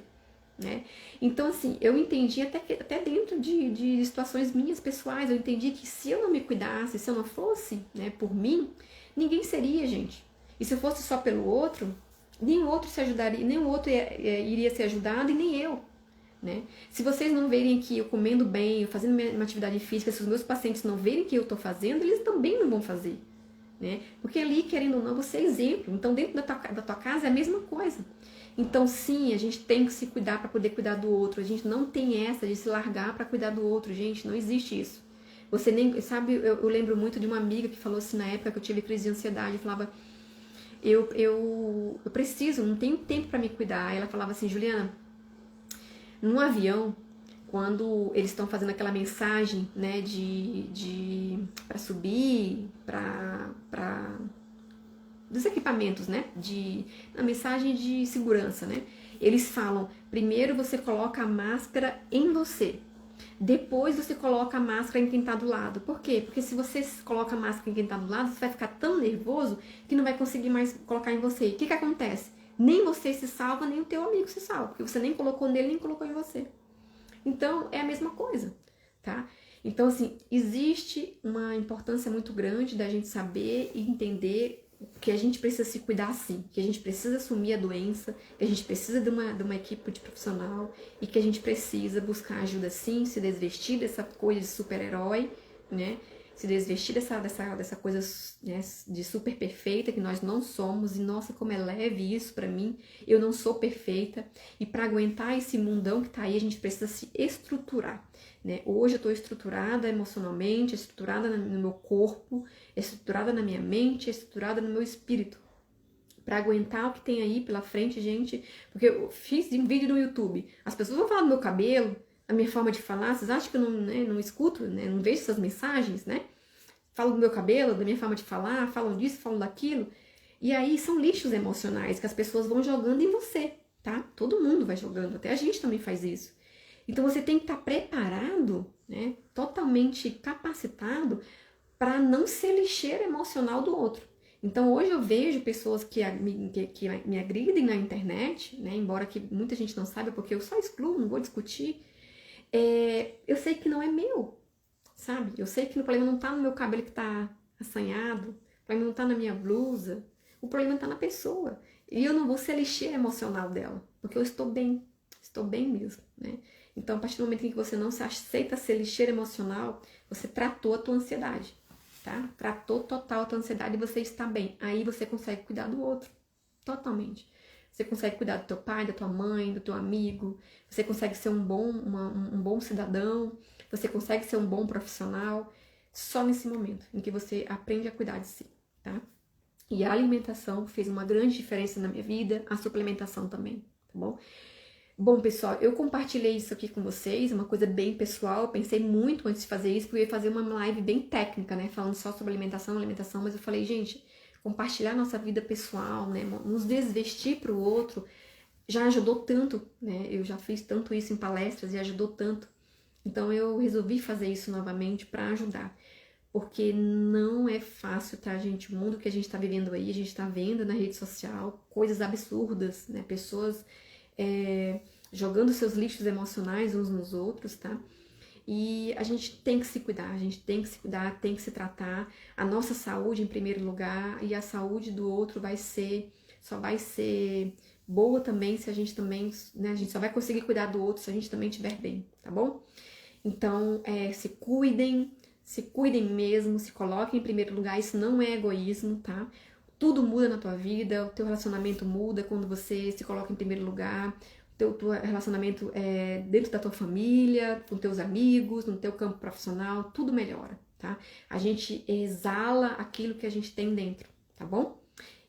né? Então, assim, eu entendi até dentro de situações minhas pessoais, eu entendi que se eu não me cuidasse, se eu não fosse, né, por mim, ninguém seria, gente. E se eu fosse só pelo outro, nem o outro se ajudaria, nem o outro iria ser ajudado e nem eu, né? Se vocês não verem que eu comendo bem, eu fazendo uma atividade física, se os meus pacientes não verem que eu estou fazendo, eles também não vão fazer, né? Porque ali, querendo ou não, você é exemplo. Então, dentro da tua casa é a mesma coisa. Então, sim, a gente tem que se cuidar para poder cuidar do outro. A gente não tem essa de se largar para cuidar do outro, gente. Não existe isso. Você nem... Sabe, eu lembro muito de uma amiga que falou assim, na época que eu tive crise de ansiedade, falava... Eu preciso, não tenho tempo para me cuidar. Aí ela falava assim, Juliana, num avião, quando eles estão fazendo aquela mensagem, né, para subir, dos equipamentos, né, a mensagem de segurança, né, eles falam, primeiro você coloca a máscara em você, depois você coloca a máscara em quem tá do lado. Por quê? Porque se você coloca a máscara em quem tá do lado, você vai ficar tão nervoso que não vai conseguir mais colocar em você. E o que acontece? Nem você se salva, nem o teu amigo se salva, porque você nem colocou nele, nem colocou em você. Então, é a mesma coisa, tá? Então, assim, existe uma importância muito grande da gente saber e entender que a gente precisa se cuidar sim, que a gente precisa assumir a doença, que a gente precisa de uma equipe de profissional e que a gente precisa buscar ajuda sim, se desvestir dessa coisa de super-herói, né? Se desvestir dessa coisa, né, de super perfeita que nós não somos, e nossa, como é leve isso pra mim, eu não sou perfeita, e para aguentar esse mundão que tá aí, a gente precisa se estruturar, né? Hoje eu tô estruturada emocionalmente, estruturada no meu corpo, estruturada na minha mente, estruturada no meu espírito, para aguentar o que tem aí pela frente, gente, porque eu fiz um vídeo no YouTube, as pessoas vão falar do meu cabelo, a minha forma de falar, vocês acham que eu não, né, não escuto, né, não vejo essas mensagens, né? Falam do meu cabelo, da minha forma de falar, falam disso, falam daquilo. E aí são lixos emocionais que as pessoas vão jogando em você, tá? Todo mundo vai jogando, até a gente também faz isso. Então você tem que estar preparado, né? Totalmente capacitado para não ser lixeiro emocional do outro. Então hoje eu vejo pessoas que me agridem na internet, né? Embora que muita gente não saiba, porque eu só excluo, não vou discutir. Eu sei que não é meu, sabe? Eu sei que o problema não tá no meu cabelo que tá assanhado, o problema não tá na minha blusa, o problema tá na pessoa. E eu não vou ser lixeira emocional dela, porque eu estou bem mesmo, né? Então, a partir do momento em que você não se aceita ser lixeira emocional, você tratou a tua ansiedade, tá? Tratou total a tua ansiedade e você está bem. Aí você consegue cuidar do outro, totalmente. Você consegue cuidar do teu pai, da tua mãe, do teu amigo, você consegue ser um bom cidadão, você consegue ser um bom profissional só nesse momento em que você aprende a cuidar de si, tá? E a alimentação fez uma grande diferença na minha vida, a suplementação também, tá bom? Bom, pessoal, eu compartilhei isso aqui com vocês, uma coisa bem pessoal, eu pensei muito antes de fazer isso, porque eu ia fazer uma live bem técnica, né, falando só sobre alimentação, mas eu falei, gente, compartilhar nossa vida pessoal, né, nos desvestir para o outro, já ajudou tanto, né, eu já fiz tanto isso em palestras e ajudou tanto, então eu resolvi fazer isso novamente para ajudar, porque não é fácil, tá, gente? O mundo que a gente tá vivendo aí, a gente tá vendo na rede social coisas absurdas, né? Pessoas jogando seus lixos emocionais uns nos outros, tá? E a gente tem que se cuidar, a gente tem que se cuidar, tem que se tratar. A nossa saúde em primeiro lugar e a saúde do outro só vai ser boa também se a gente também, né? A gente só vai conseguir cuidar do outro se a gente também estiver bem, tá bom? Então, se cuidem mesmo, se coloquem em primeiro lugar, isso não é egoísmo, tá? Tudo muda na tua vida, o teu relacionamento muda quando você se coloca em primeiro lugar, o teu relacionamento dentro da tua família, com teus amigos, no teu campo profissional, tudo melhora, tá? A gente exala aquilo que a gente tem dentro, tá bom?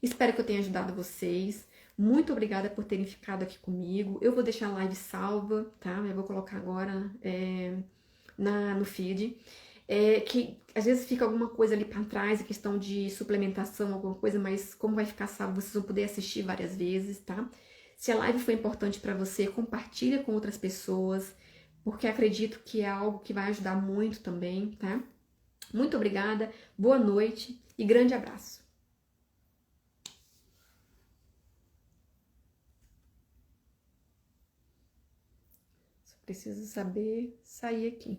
Espero que eu tenha ajudado vocês. Muito obrigada por terem ficado aqui comigo. Eu vou deixar a live salva, tá? Eu vou colocar agora no feed. Que às vezes fica alguma coisa ali para trás, a questão de suplementação, alguma coisa, mas como vai ficar salvo, vocês vão poder assistir várias vezes, tá? Se a live foi importante para você, compartilha com outras pessoas, porque acredito que é algo que vai ajudar muito também, tá? Muito obrigada, boa noite e grande abraço. Só preciso saber sair aqui.